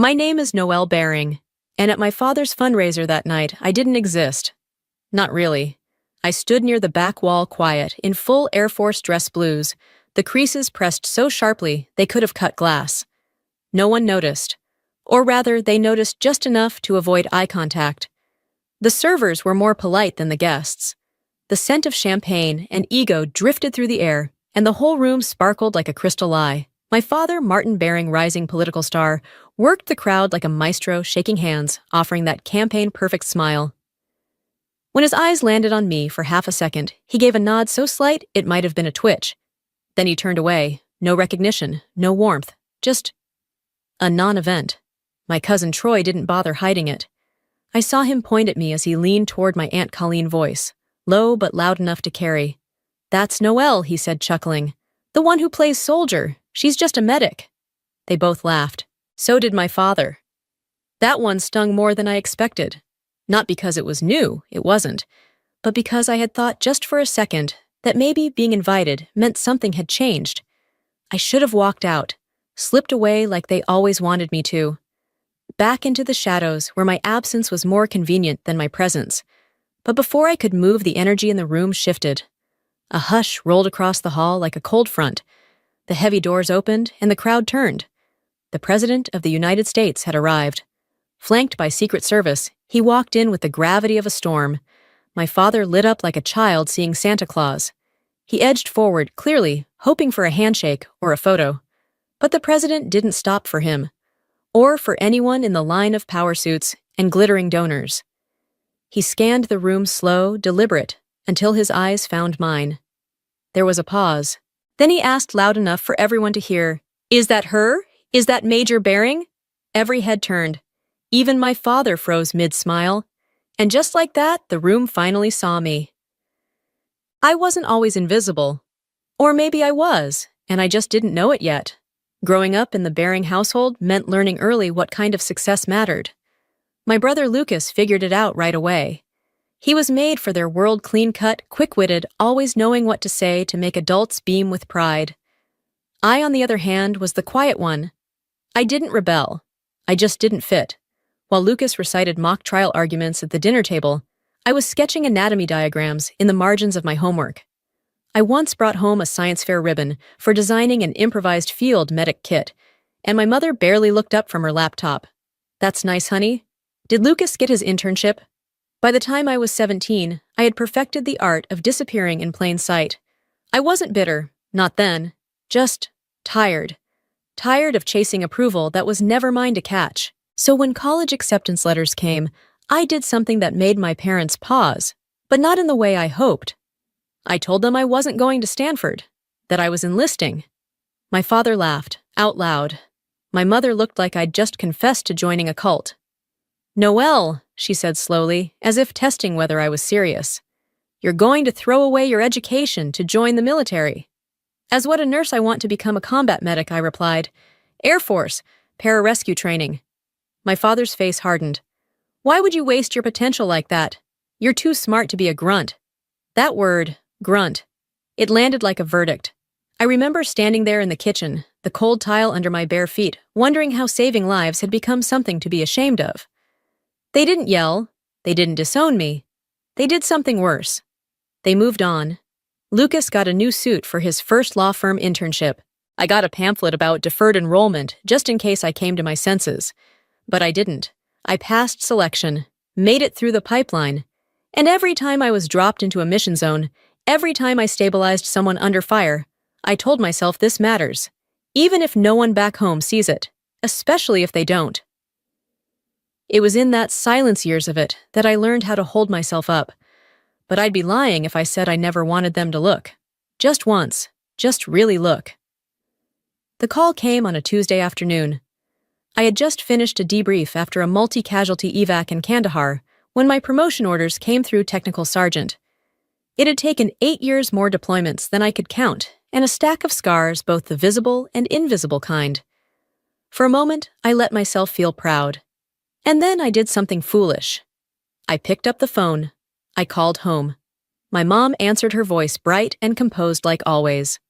My name is Noelle Baring, and at my father's fundraiser that night, I didn't exist. Not really. I stood near the back wall quiet, in full Air Force dress blues, the creases pressed so sharply they could have cut glass. No one noticed. Or rather, they noticed just enough to avoid eye contact. The servers were more polite than the guests. The scent of champagne and ego drifted through the air, and the whole room sparkled like a crystal eye. My father, Martin Baring, rising political star, worked the crowd like a maestro, shaking hands, offering that campaign-perfect smile. When his eyes landed on me for half a second, he gave a nod so slight it might have been a twitch. Then he turned away. No recognition, no warmth, just a non-event. My cousin Troy didn't bother hiding it. I saw him point at me as he leaned toward my Aunt Colleen voice, low but loud enough to carry. "That's Noelle," he said, chuckling. "The one who plays soldier. She's just a medic." They both laughed. So did my father. That one stung more than I expected. Not because it was new, it wasn't, but because I had thought just for a second that maybe being invited meant something had changed. I should have walked out, slipped away like they always wanted me to. Back into the shadows where my absence was more convenient than my presence. But before I could move, the energy in the room shifted. A hush rolled across the hall like a cold front. The heavy doors opened, and the crowd turned. The President of the United States had arrived. Flanked by Secret Service, he walked in with the gravity of a storm. My father lit up like a child seeing Santa Claus. He edged forward, clearly, hoping for a handshake or a photo. But the President didn't stop for him, or for anyone in the line of power suits and glittering donors. He scanned the room slow, deliberate, until his eyes found mine. There was a pause. Then he asked loud enough for everyone to hear, "Is that her? Is that Major Baring?" Every head turned. Even my father froze mid-smile. And just like that, the room finally saw me. I wasn't always invisible. Or maybe I was, and I just didn't know it yet. Growing up in the Baring household meant learning early what kind of success mattered. My brother Lucas figured it out right away. He was made for their world clean-cut, quick-witted, always knowing what to say to make adults beam with pride. I, on the other hand, was the quiet one. I didn't rebel. I just didn't fit. While Lucas recited mock trial arguments at the dinner table, I was sketching anatomy diagrams in the margins of my homework. I once brought home a science fair ribbon for designing an improvised field medic kit, and my mother barely looked up from her laptop. "That's nice, honey. Did Lucas get his internship?" By the time I was 17, I had perfected the art of disappearing in plain sight. I wasn't bitter, not then, just tired. Tired of chasing approval that was never mine to catch. So when college acceptance letters came, I did something that made my parents pause, but not in the way I hoped. I told them I wasn't going to Stanford, that I was enlisting. My father laughed, out loud. My mother looked like I'd just confessed to joining a cult. "Noelle," she said slowly, as if testing whether I was serious. "You're going to throw away your education to join the military." "As what a nurse I want to become a combat medic," I replied. "Air Force, pararescue training." My father's face hardened. "Why would you waste your potential like that? You're too smart to be a grunt." That word, grunt, it landed like a verdict. I remember standing there in the kitchen, the cold tile under my bare feet, wondering how saving lives had become something to be ashamed of. They didn't yell. They didn't disown me. They did something worse. They moved on. Lucas got a new suit for his first law firm internship. I got a pamphlet about deferred enrollment just in case I came to my senses. But I didn't. I passed selection, made it through the pipeline, and every time I was dropped into a mission zone, every time I stabilized someone under fire, I told myself this matters, even if no one back home sees it, especially if they don't. It was in that silence years of it that I learned how to hold myself up, but I'd be lying if I said I never wanted them to look. Just once, just really look. The call came on a Tuesday afternoon. I had just finished a debrief after a multi-casualty evac in Kandahar when my promotion orders came through technical sergeant. It had taken 8 years more deployments than I could count, and a stack of scars, both the visible and invisible kind. For a moment, I let myself feel proud. And then I did something foolish. I picked up the phone. I called home. My mom answered, her voice bright and composed like always.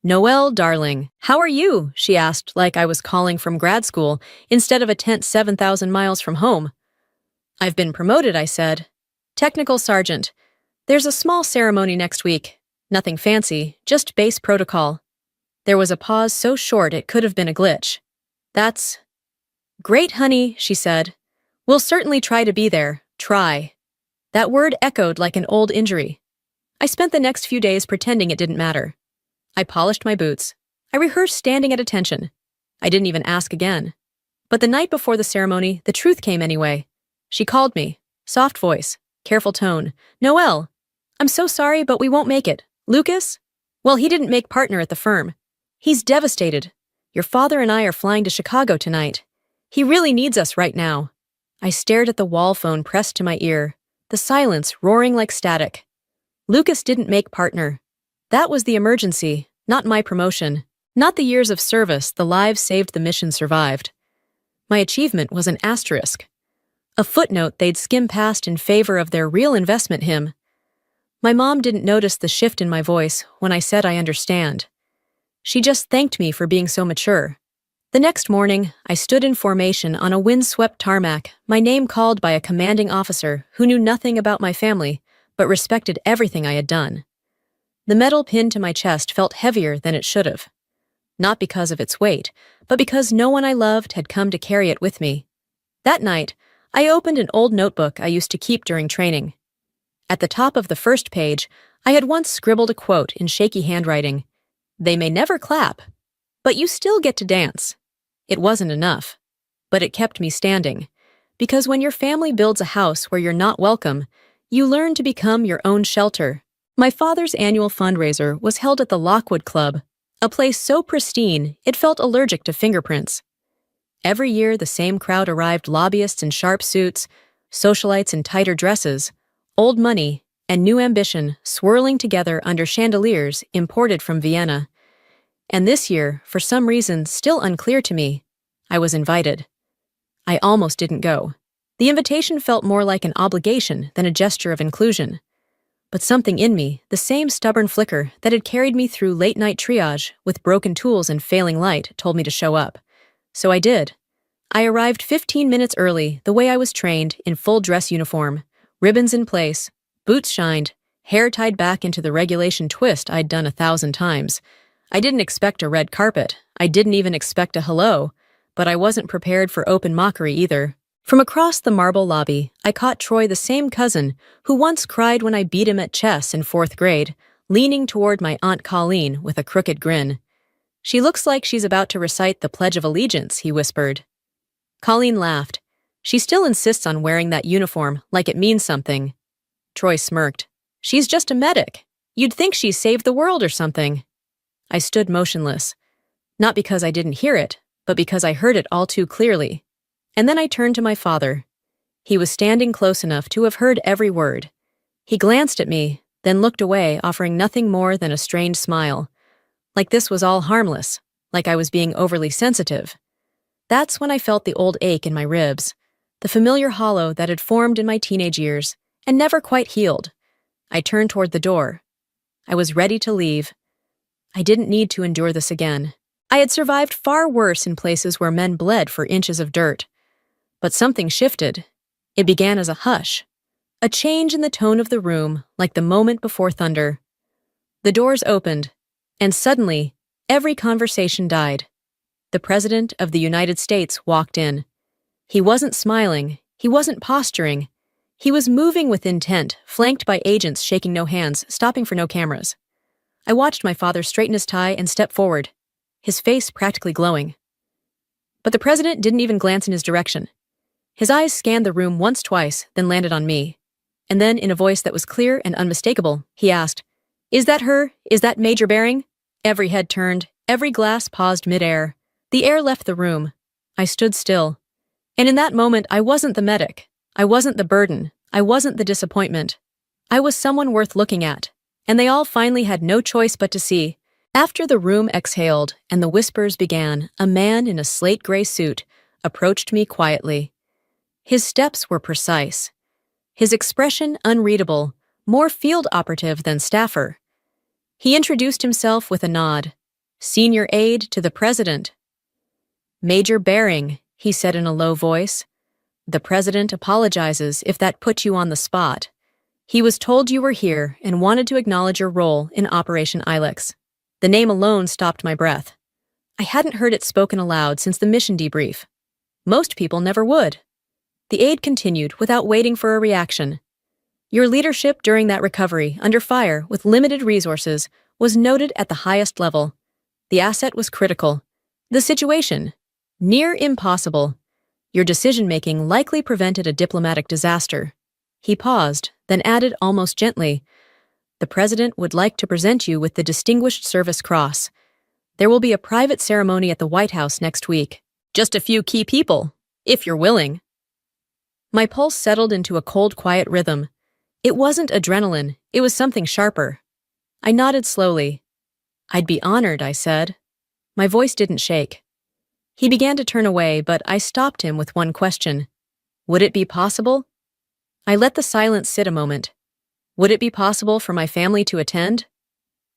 "Noelle, darling, how are you?" she asked like I was calling from grad school instead of a tent 7,000 miles from home. "I've been promoted," I said. "Technical sergeant. There's a small ceremony next week. Nothing fancy, just base protocol." There was a pause so short it could have been a glitch. "That's great, honey," she said. "We'll certainly try to be there. Try." That word echoed like an old injury. I spent the next few days pretending it didn't matter. I polished my boots. I rehearsed standing at attention. I didn't even ask again. But the night before the ceremony, the truth came anyway. She called me. Soft voice. Careful tone. "Noelle, I'm so sorry, but we won't make it. Lucas? Well, he didn't make partner at the firm. He's devastated. Your father and I are flying to Chicago tonight. He really needs us right now." I stared at the wall phone pressed to my ear, the silence roaring like static. Lucas didn't make partner. That was the emergency, not my promotion. Not the years of service, the lives saved, the mission survived. My achievement was an asterisk. A footnote they'd skim past in favor of their real investment him. My mom didn't notice the shift in my voice when I said I understand. She just thanked me for being so mature. The next morning, I stood in formation on a wind-swept tarmac, my name called by a commanding officer who knew nothing about my family, but respected everything I had done. The metal pinned to my chest felt heavier than it should have. Not because of its weight, but because no one I loved had come to carry it with me. That night, I opened an old notebook I used to keep during training. At the top of the first page, I had once scribbled a quote in shaky handwriting. "They may never clap, but you still get to dance." It wasn't enough, but it kept me standing. Because when your family builds a house where you're not welcome, you learn to become your own shelter. My father's annual fundraiser was held at the Lockwood Club, a place so pristine it felt allergic to fingerprints. Every year the same crowd arrived, lobbyists in sharp suits, socialites in tighter dresses, old money and new ambition swirling together under chandeliers imported from Vienna. And this year, for some reason still unclear to me, I was invited. I almost didn't go. The invitation felt more like an obligation than a gesture of inclusion. But something in me, the same stubborn flicker that had carried me through late-night triage with broken tools and failing light, told me to show up. So I did. I arrived 15 minutes early, the way I was trained, in full dress uniform, ribbons in place, boots shined, hair tied back into the regulation twist I'd done 1,000 times. I didn't expect a red carpet. I didn't even expect a hello, but I wasn't prepared for open mockery either. From across the marble lobby, I caught Troy, the same cousin who once cried when I beat him at chess in 4th grade, leaning toward my Aunt Colleen with a crooked grin. "She looks like she's about to recite the Pledge of Allegiance," he whispered. Colleen laughed. "She still insists on wearing that uniform like it means something." Troy smirked. "She's just a medic. You'd think she saved the world or something." I stood motionless. Not because I didn't hear it, but because I heard it all too clearly. And then I turned to my father. He was standing close enough to have heard every word. He glanced at me, then looked away, offering nothing more than a strained smile. Like this was all harmless, like I was being overly sensitive. That's when I felt the old ache in my ribs, the familiar hollow that had formed in my teenage years and never quite healed. I turned toward the door. I was ready to leave. I didn't need to endure this again. I had survived far worse in places where men bled for inches of dirt. But something shifted. It began as a hush, a change in the tone of the room, like the moment before thunder. The doors opened, and suddenly, every conversation died. The President of the United States walked in. He wasn't smiling, he wasn't posturing. He was moving with intent, flanked by agents shaking no hands, stopping for no cameras. I watched my father straighten his tie and step forward, his face practically glowing. But the President didn't even glance in his direction. His eyes scanned the room once, twice, then landed on me. And then, in a voice that was clear and unmistakable, he asked, "Is that her? Is that Major Bering?" Every head turned, every glass paused midair. The air left the room. I stood still. And in that moment, I wasn't the medic. I wasn't the burden. I wasn't the disappointment. I was someone worth looking at. And they all finally had no choice but to see. After the room exhaled and the whispers began, a man in a slate-gray suit approached me quietly. His steps were precise. His expression unreadable, more field operative than staffer. He introduced himself with a nod. Senior aide to the president. Major Bering, he said in a low voice. The president apologizes if that put you on the spot. He was told you were here and wanted to acknowledge your role in Operation Ilex. The name alone stopped my breath. I hadn't heard it spoken aloud since the mission debrief. Most people never would. The aide continued without waiting for a reaction. Your leadership during that recovery, under fire, with limited resources, was noted at the highest level. The asset was critical. The situation, near impossible. Your decision-making likely prevented a diplomatic disaster. He paused, then added almost gently, the president would like to present you with the Distinguished Service Cross. There will be a private ceremony at the White House next week. Just a few key people, if you're willing. My pulse settled into a cold, quiet rhythm. It wasn't adrenaline, it was something sharper. I nodded slowly. I'd be honored, I said. My voice didn't shake. He began to turn away, but I stopped him with one question. Would it be possible? I let the silence sit a moment. Would it be possible for my family to attend?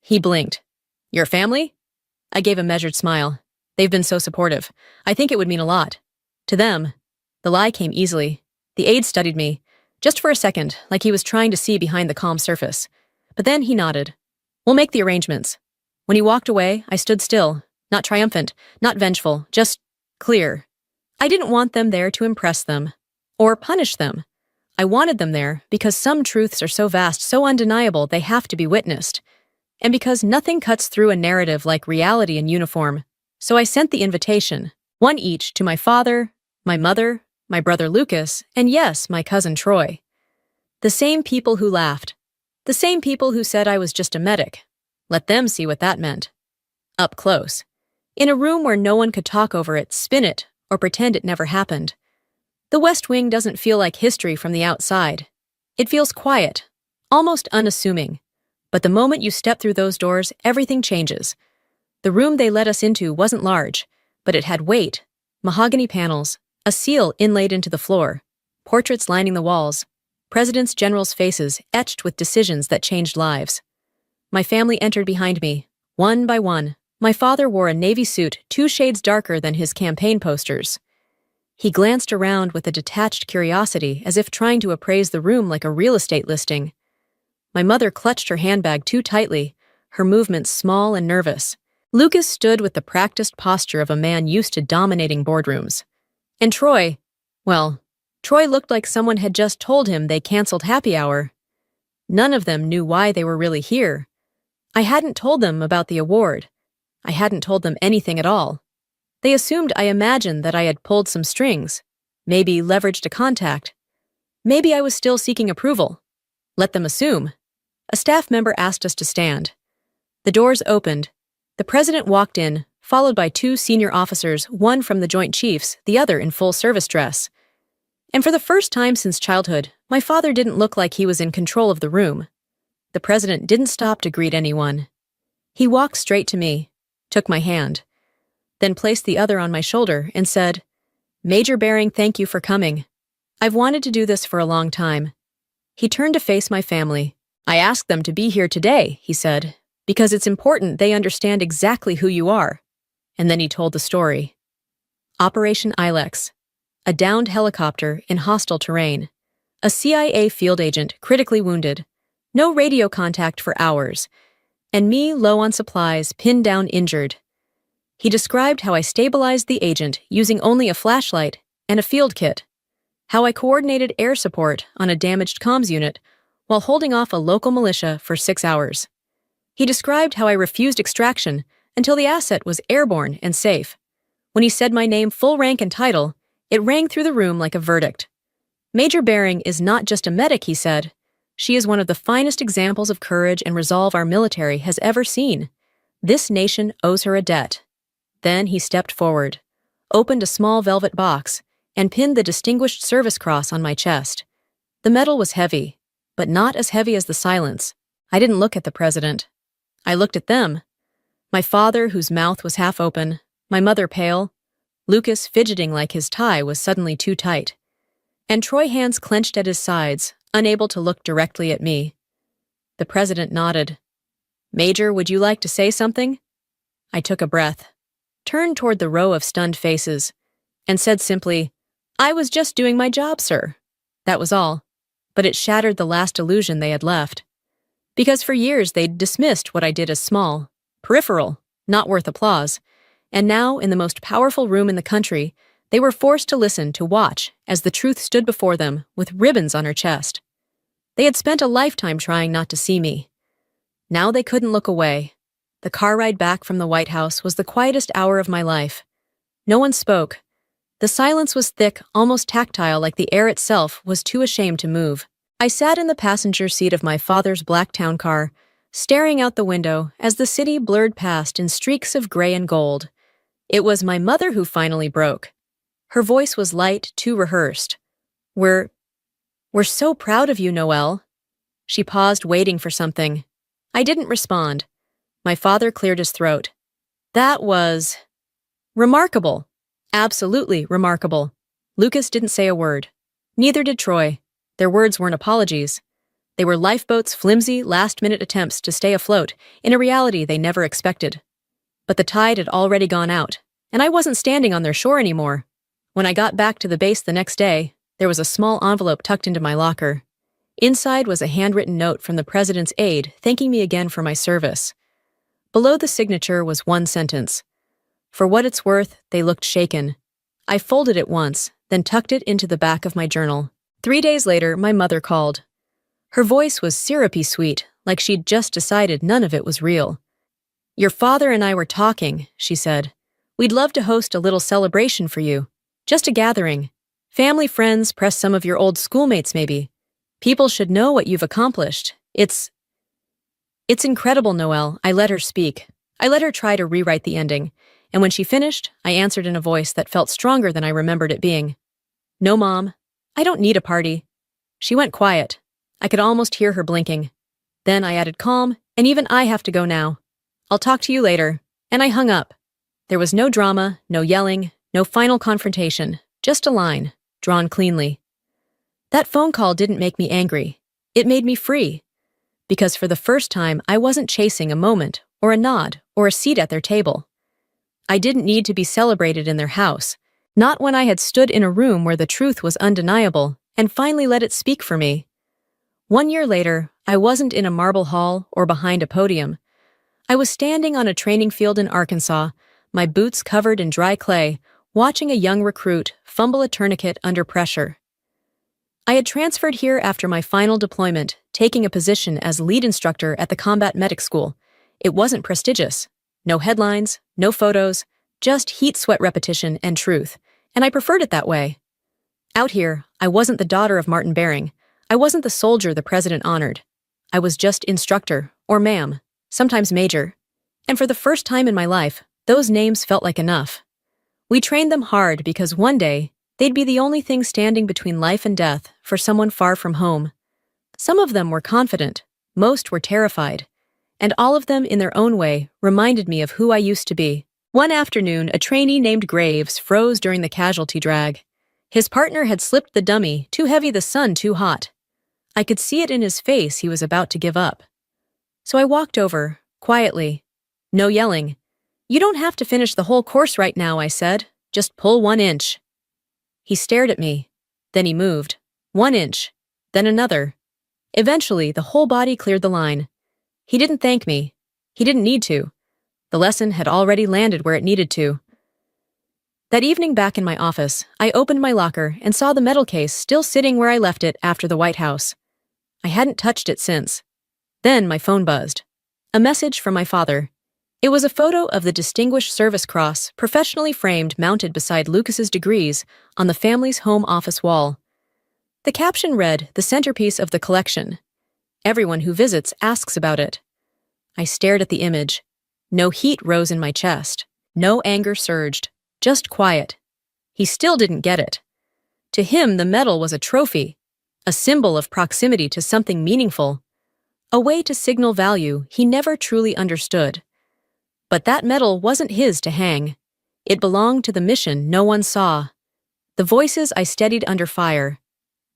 He blinked. Your family? I gave a measured smile. They've been so supportive. I think it would mean a lot. To them. The lie came easily. The aide studied me, just for a second, like he was trying to see behind the calm surface. But then he nodded. We'll make the arrangements. When he walked away, I stood still, not triumphant, not vengeful, just clear. I didn't want them there to impress them, or punish them. I wanted them there because some truths are so vast, so undeniable, they have to be witnessed. And because nothing cuts through a narrative like reality in uniform. So I sent the invitation, one each to my father, my mother, my brother Lucas, and yes, my cousin Troy. The same people who laughed. The same people who said I was just a medic. Let them see what that meant. Up close. In a room where no one could talk over it, spin it, or pretend it never happened. The West Wing doesn't feel like history from the outside. It feels quiet, almost unassuming. But the moment you step through those doors, everything changes. The room they let us into wasn't large, but it had weight, mahogany panels, a seal inlaid into the floor, portraits lining the walls, presidents' generals' faces etched with decisions that changed lives. My family entered behind me, one by one. My father wore a navy suit 2 shades darker than his campaign posters. He glanced around with a detached curiosity, as if trying to appraise the room like a real estate listing. My mother clutched her handbag too tightly, her movements small and nervous. Lucas stood with the practiced posture of a man used to dominating boardrooms. And Troy looked like someone had just told him they canceled happy hour. None of them knew why they were really here. I hadn't told them about the award. I hadn't told them anything at all. They assumed I imagined that I had pulled some strings, maybe leveraged a contact. Maybe I was still seeking approval. Let them assume. A staff member asked us to stand. The doors opened. The president walked in, followed by 2 senior officers, one from the Joint Chiefs, the other in full service dress. And for the first time since childhood, my father didn't look like he was in control of the room. The president didn't stop to greet anyone. He walked straight to me, took my hand, then placed the other on my shoulder and said, Major Bering, thank you for coming. I've wanted to do this for a long time. He turned to face my family. I asked them to be here today, he said, because it's important they understand exactly who you are. And then he told the story. Operation Ilex. A downed helicopter in hostile terrain. A CIA field agent critically wounded. No radio contact for hours. And me low on supplies, pinned down injured. He described how I stabilized the agent using only a flashlight and a field kit. How I coordinated air support on a damaged comms unit while holding off a local militia for 6 hours. He described how I refused extraction until the asset was airborne and safe. When he said my name, full rank and title, it rang through the room like a verdict. Major Bering is not just a medic, he said. She is one of the finest examples of courage and resolve our military has ever seen. This nation owes her a debt. Then he stepped forward, opened a small velvet box, and pinned the Distinguished Service Cross on my chest. The metal was heavy, but not as heavy as the silence. I didn't look at the president. I looked at them. My father, whose mouth was half open, my mother pale, Lucas fidgeting like his tie was suddenly too tight, and Troy, hands clenched at his sides, unable to look directly at me. The president nodded. Major, would you like to say something? I took a breath, turned toward the row of stunned faces, and said simply, "I was just doing my job, sir." That was all, but it shattered the last illusion they had left. Because for years they'd dismissed what I did as small, peripheral, not worth applause, and now, in the most powerful room in the country, they were forced to listen to watch as the truth stood before them with ribbons on her chest. They had spent a lifetime trying not to see me. Now they couldn't look away. The car ride back from the White House was the quietest hour of my life. No one spoke. The silence was thick, almost tactile, like the air itself was too ashamed to move. I sat in the passenger seat of my father's black town car, staring out the window as the city blurred past in streaks of gray and gold. It was my mother who finally broke. Her voice was light, too rehearsed. We're so proud of you, Noelle." She paused, waiting for something. I didn't respond. My father cleared his throat. "That was remarkable. Absolutely remarkable." Lucas didn't say a word. Neither did Troy. Their words weren't apologies. They were Lifeboat's flimsy, last-minute attempts to stay afloat in a reality they never expected. But the tide had already gone out, and I wasn't standing on their shore anymore. When I got back to the base the next day, there was a small envelope tucked into my locker. Inside was a handwritten note from the president's aide thanking me again for my service. Below the signature was one sentence. For what it's worth, they looked shaken. I folded it once, then tucked it into the back of my journal. 3 days later, my mother called. Her voice was syrupy sweet, like she'd just decided none of it was real. "Your father and I were talking," she said. "We'd love to host a little celebration for you. Just a gathering. Family, friends, press some of your old schoolmates maybe. People should know what you've accomplished. It's incredible, Noelle." I let her speak. I let her try to rewrite the ending. And when she finished, I answered in a voice that felt stronger than I remembered it being. "No, Mom. I don't need a party." She went quiet. I could almost hear her blinking. Then I added calm, "And even I have to go now. I'll talk to you later." And I hung up. There was no drama, no yelling, no final confrontation, just a line, drawn cleanly. That phone call didn't make me angry. It made me free. Because for the first time, I wasn't chasing a moment, or a nod, or a seat at their table. I didn't need to be celebrated in their house, not when I had stood in a room where the truth was undeniable, and finally let it speak for me. 1 year later, I wasn't in a marble hall or behind a podium. I was standing on a training field in Arkansas, my boots covered in dry clay, watching a young recruit fumble a tourniquet under pressure. I had transferred here after my final deployment, taking a position as lead instructor at the combat medic school. It wasn't prestigious. No headlines, no photos, just heat sweat repetition and truth, and I preferred it that way. Out here, I wasn't the daughter of Martin Bering. I wasn't the soldier the president honored. I was just instructor, or ma'am, sometimes major. And for the first time in my life, those names felt like enough. We trained them hard because one day, they'd be the only thing standing between life and death for someone far from home. Some of them were confident, most were terrified, and all of them in their own way reminded me of who I used to be. One afternoon, a trainee named Graves froze during the casualty drag. His partner had slipped the dummy, too heavy, the sun too hot. I could see it in his face he was about to give up. So I walked over, quietly. No yelling. "You don't have to finish the whole course right now," I said. "Just pull 1 inch." He stared at me. Then he moved. 1 inch. Then another. Eventually, the whole body cleared the line. He didn't thank me. He didn't need to. The lesson had already landed where it needed to. That evening back in my office, I opened my locker and saw the medal case still sitting where I left it after the White House. I hadn't touched it since. Then my phone buzzed. A message from my father. It was a photo of the Distinguished Service Cross, professionally framed, mounted beside Lucas's degrees on the family's home office wall. The caption read, "The centerpiece of the collection. Everyone who visits asks about it." I stared at the image. No heat rose in my chest. No anger surged. Just quiet. He still didn't get it. To him, the medal was a trophy, a symbol of proximity to something meaningful, a way to signal value he never truly understood. But that medal wasn't his to hang. It belonged to the mission no one saw. The voices I steadied under fire.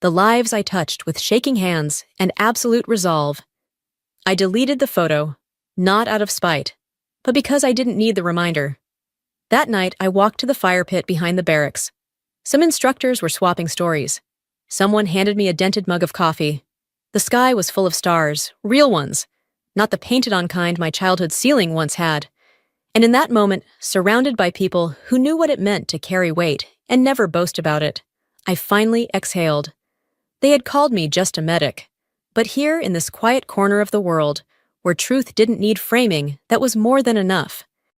The lives I touched with shaking hands and absolute resolve. I deleted the photo, not out of spite, but because I didn't need the reminder. That night, I walked to the fire pit behind the barracks. Some instructors were swapping stories. Someone handed me a dented mug of coffee. The sky was full of stars, real ones, not the painted-on kind my childhood ceiling once had. And in that moment, surrounded by people who knew what it meant to carry weight and never boast about it, I finally exhaled. They had called me just a medic. But here in this quiet corner of the world, where truth didn't need framing, that was more than enough.